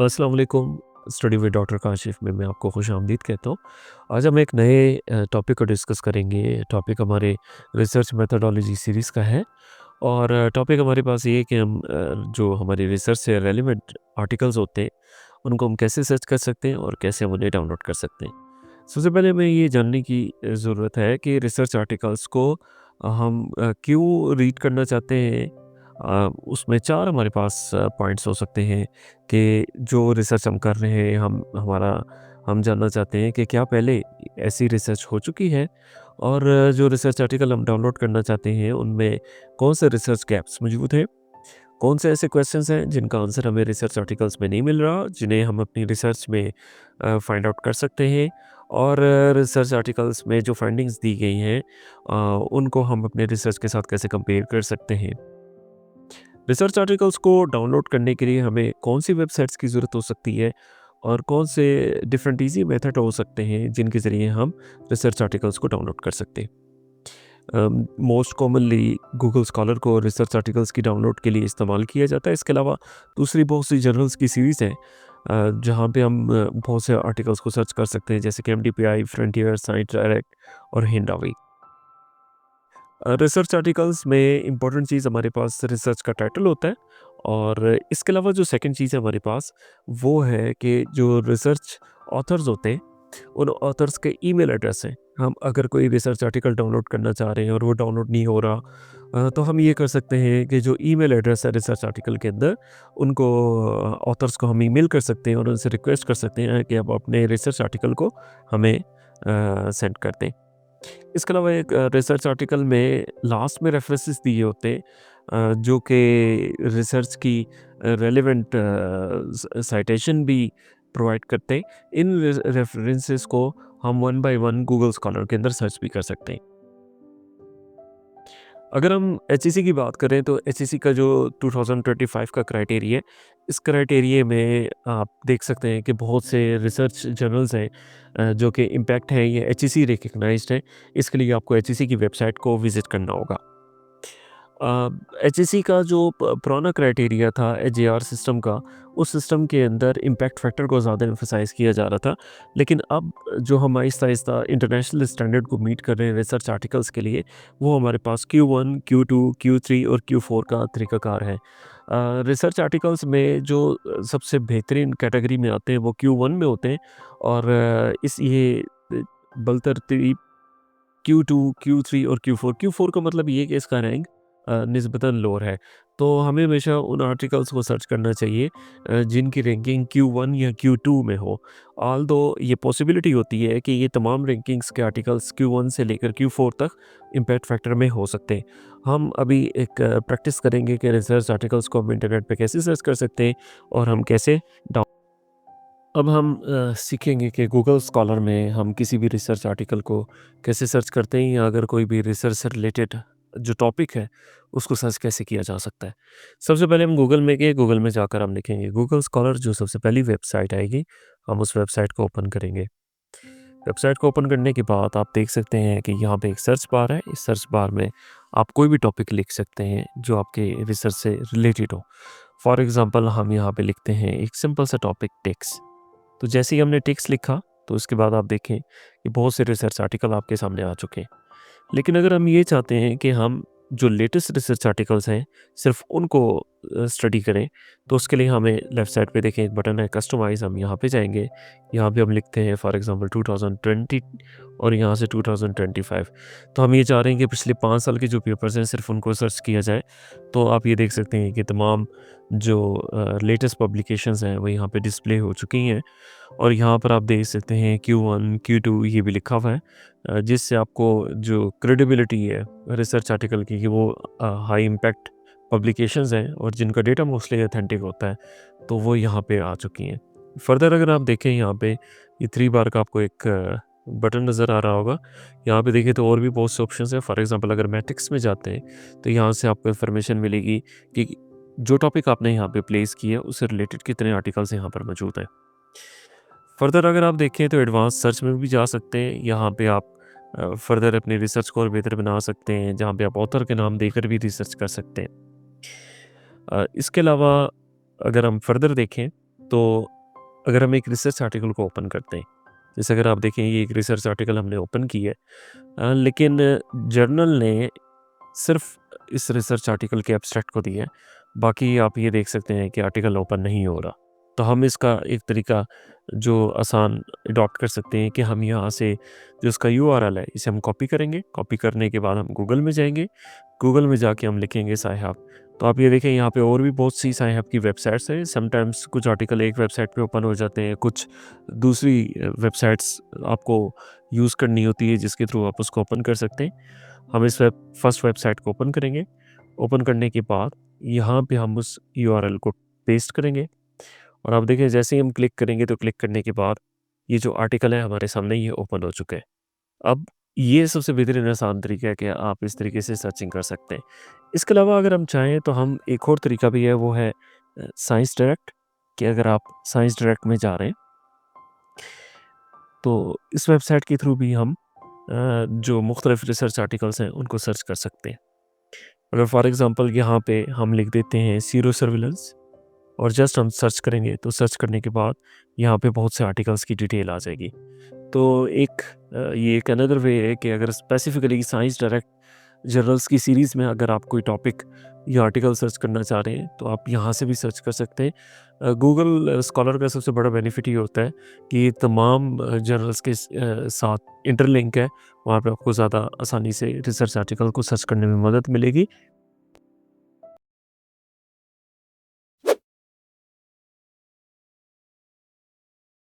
अस्सलाम वालेकुम। Study with doctor Kashif में मैं आपको खुशामदीद कहता हूँ। आज हम एक नए टॉपिक को डिस्कस करेंगे। टॉपिक हमारे रिसर्च मेथोडोलॉजी सीरीज़ का है और टॉपिक हमारे पास ये है कि हम जो हमारी रिसर्च से रेलेवेंट आर्टिकल्स होते हैं, उनको हम कैसे सर्च कर सकते हैं और कैसे हम उन्हें डाउनलोड कर सकते हैं। सबसे पहले हमें ये जानने की ज़रूरत है कि रिसर्च आर्टिकल्स को हम क्यों रीड करना चाहते हैं। उसमें 4 हमारे पास पॉइंट्स हो सकते हैं कि जो रिसर्च हम कर रहे हैं, हम जानना चाहते हैं कि क्या पहले ऐसी रिसर्च हो चुकी है और जो रिसर्च आर्टिकल हम डाउनलोड करना चाहते हैं, उनमें कौन से रिसर्च गैप्स मौजूद हैं। कौन से ऐसे क्वेश्चंस हैं जिनका आंसर हमें रिसर्च आर्टिकल्स में नहीं मिल रहा, जिन्हें हम अपनी रिसर्च में फाइंड आउट कर सकते हैं और रिसर्च आर्टिकल्स में जो फाइंडिंग्स दी गई हैं उनको हम अपने रिसर्च के साथ कैसे कंपेयर कर सकते हैं। रिसर्च आर्टिकल्स को डाउनलोड करने के लिए हमें कौन सी वेबसाइट्स की ज़रूरत हो सकती है और कौन से डिफरेंट ईजी मेथड हो सकते हैं जिनके ज़रिए हम रिसर्च आर्टिकल्स को डाउनलोड कर सकते हैं। मोस्ट कॉमनली गूगल स्कॉलर को रिसर्च आर्टिकल्स की डाउनलोड के लिए इस्तेमाल किया जाता है। इसके अलावा दूसरी बहुत सी जर्नल्स की सीरीज़ हैं जहाँ पे हम बहुत से आर्टिकल्स को सर्च कर सकते हैं, जैसे कि एमडीपीआई, फ्रंटियर, साइंस डायरेक्ट और हिंडावी। रिसर्च आर्टिकल्स में इम्पोर्टेंट चीज़ हमारे पास रिसर्च का टाइटल होता है और इसके अलावा जो सेकंड चीज़ है हमारे पास, वो है कि जो रिसर्च ऑथर्स होते हैं, उन ऑथर्स के ईमेल एड्रेस हैं। हम अगर कोई रिसर्च आर्टिकल डाउनलोड करना चाह रहे हैं और वो डाउनलोड नहीं हो रहा, तो हम ये कर सकते हैं कि जो ईमेल एड्रेस है रिसर्च आर्टिकल के अंदर, उनको ऑथर्स को हम ईमेल कर सकते हैं और उनसे रिक्वेस्ट कर सकते हैं कि आप अपने रिसर्च आर्टिकल को हमें सेंड कर दें। इसके अलावा एक रिसर्च आर्टिकल में लास्ट में रेफरेंसेस दिए होते हैं जो कि रिसर्च की रेलेवेंट साइटेशन भी प्रोवाइड करते हैं। इन रेफरेंसेस को हम one by one Google scholar के अंदर सर्च भी कर सकते हैं। अगर हम एचईसी की बात करें तो एचईसी का जो 2025 का क्राइटेरिया है, इस क्राइटेरिया में आप देख सकते हैं कि बहुत से रिसर्च जर्नल्स हैं जो कि इम्पैक्ट हैं, ये एचईसी रिकग्नाइज्ड है। इसके लिए आपको एचईसी की वेबसाइट को विज़िट करना होगा। एचईसी का जो पुराना क्राइटेरिया था एजेआर सिस्टम का, उस सिस्टम के अंदर इम्पैक्ट फैक्टर को ज़्यादा एम्फसाइज़ किया जा रहा था। लेकिन अब जो हम आहिस्ता आहिस्ता इंटरनेशनल स्टैंडर्ड को मीट कर रहे हैं रिसर्च आर्टिकल्स के लिए, वो हमारे पास Q1, Q2, Q3 और Q4 का तरीक़ाकार है। रिसर्च आर्टिकल्स में जो सबसे बेहतरीन कैटेगरी में आते हैं वो Q1 में होते हैं और इस ये बलतरतीब Q2, Q3 और Q4 का मतलब ये है कि इसका रैंक निस्बतन लोअर है। तो हमें हमेशा उन आर्टिकल्स को सर्च करना चाहिए जिनकी रैंकिंग Q1 या Q2 में हो। ऑल्दो ये पॉसिबिलिटी होती है कि ये तमाम रैंकिंग्स के आर्टिकल्स Q1 से लेकर Q4 तक इम्पैक्ट फैक्टर में हो सकते हैं। हम अभी एक प्रैक्टिस करेंगे कि रिसर्च आर्टिकल्स को हम इंटरनेट पे कैसे सर्च कर सकते हैं और हम कैसे डाउन अब हम सीखेंगे कि गूगल स्कॉलर में हम किसी भी रिसर्च आर्टिकल को कैसे सर्च करते हैं या अगर कोई भी रिसर्च से रिलेटेड जो टॉपिक है उसको सर्च कैसे किया जा सकता है। सबसे पहले हम गूगल में गए, गूगल में जाकर हम लिखेंगे गूगल स्कॉलर, जो सबसे पहली वेबसाइट आएगी हम उस वेबसाइट को ओपन करेंगे। वेबसाइट को ओपन करने के बाद आप देख सकते हैं कि यहाँ पे एक सर्च बार है। इस सर्च बार में आप कोई भी टॉपिक लिख सकते हैं जो आपके रिसर्च से रिलेटेड हो। फॉर एग्ज़ाम्पल हम यहाँ पे लिखते हैं एक सिंपल सा टॉपिक, टेक्स। तो जैसे ही हमने टेक्स्ट लिखा तो उसके बाद आप देखें कि बहुत से रिसर्च आर्टिकल आपके सामने आ चुके हैं। लेकिन अगर हम ये चाहते हैं कि हम जो लेटेस्ट रिसर्च आर्टिकल्स हैं सिर्फ उनको स्टडी करें, तो उसके लिए हमें लेफ़्ट साइड पे देखें एक बटन है कस्टमाइज़, हम यहाँ पे जाएँगे। यहाँ पे हम लिखते हैं फॉर एग्ज़ाम्पल 2020 और यहाँ से 2025। तो हम ये चाह रहे हैं कि पिछले 5 साल के जो पेपर्स हैं सिर्फ उनको सर्च किया जाए। तो आप ये देख सकते हैं कि तमाम जो लेटेस्ट पब्लिकेशंस हैं वो यहाँ पे डिस्प्ले हो चुकी हैं और यहाँ पर आप देख सकते हैं Q1, Q2 ये भी लिखा हुआ है जिससे आपको जो क्रेडिबिलिटी है रिसर्च आर्टिकल की कि वो हाई इम्पैक्ट पब्लिकेशंस हैं और जिनका डेटा मोस्टली ऑथेंटिक होता है, तो वो यहाँ पे आ चुकी हैं। फर्दर अगर आप देखें यहाँ पे ये 3 बार का आपको एक बटन नज़र आ रहा होगा। यहाँ पे देखिए तो और भी बहुत से ऑप्शंस हैं। फॉर एग्ज़ाम्पल अगर मैट्रिक्स में जाते हैं तो यहाँ से आपको इन्फॉर्मेशन मिलेगी कि जो टॉपिक आपने यहाँ पे प्लेस किया है उससे रिलेटेड कितने आर्टिकल्स यहाँ पर मौजूद हैं। फर्दर अगर आप देखें तो एडवांस सर्च में भी जा सकते हैं। यहाँ पे आप फर्दर अपनी रिसर्च को और बेहतर बना सकते हैं, जहाँ पे आप ऑथर के नाम देकर भी रिसर्च कर सकते हैं। इसके अलावा अगर हम फर्दर देखें तो अगर हम एक रिसर्च आर्टिकल को ओपन करते हैं, जैसे अगर आप देखें ये एक रिसर्च आर्टिकल हमने ओपन की है, लेकिन जर्नल ने सिर्फ़ इस रिसर्च आर्टिकल के एब्स्ट्रैक्ट को दिया है, बाकी आप ये देख सकते हैं कि आर्टिकल ओपन नहीं हो रहा। तो हम इसका एक तरीका जो आसान अडॉप्ट कर सकते हैं कि हम यहाँ से जो इसका यूआरएल है, इसे हम कॉपी करेंगे। कॉपी करने के बाद हम गूगल में जाएँगे, गूगल में जाके हम लिखेंगे SciHub। तो आप ये देखें यहाँ पे और भी बहुत सी SciHub की वेबसाइट्स हैं। समटाइम्स कुछ आर्टिकल एक वेबसाइट पे ओपन हो जाते हैं, कुछ दूसरी वेबसाइट्स आपको यूज़ करनी होती है जिसके थ्रू आप उसको ओपन कर सकते हैं। हम इस फर्स्ट वेबसाइट को ओपन करेंगे। ओपन करने के बाद यहाँ पे हम उस यूआरएल को पेस्ट करेंगे और आप देखें जैसे ही हम क्लिक करेंगे तो क्लिक करने के बाद ये जो आर्टिकल है हमारे सामने ये ओपन हो चुका है। अब ये सबसे बेहतरीन आसान तरीका है कि आप इस तरीके से सर्चिंग कर सकते हैं। इसके अलावा अगर हम चाहें तो हम एक और तरीका भी है, वो है साइंस डायरेक्ट, कि अगर आप साइंस डायरेक्ट में जा रहे हैं तो इस वेबसाइट के थ्रू भी हम जो मुख्तलिफ रिसर्च आर्टिकल्स हैं उनको सर्च कर सकते हैं। अगर फॉर एग्ज़ाम्पल यहाँ पे हम लिख देते हैं सीरो सर्विलेंस और जस्ट हम सर्च करेंगे तो सर्च करने के बाद यहाँ पे बहुत से आर्टिकल्स की डिटेल आ जाएगी। तो ये एक अनदर वे है कि अगर स्पेसिफिकली साइंस डायरेक्ट जर्नल्स की सीरीज़ में अगर आप कोई टॉपिक या आर्टिकल सर्च करना चाह रहे हैं तो आप यहाँ से भी सर्च कर सकते हैं। गूगल स्कॉलर का सबसे बड़ा बेनिफिट ये होता है कि ये तमाम जर्नल्स के साथ इंटरलिंक है। वहाँ पे आपको ज़्यादा आसानी से रिसर्च आर्टिकल को सर्च करने में मदद मिलेगी।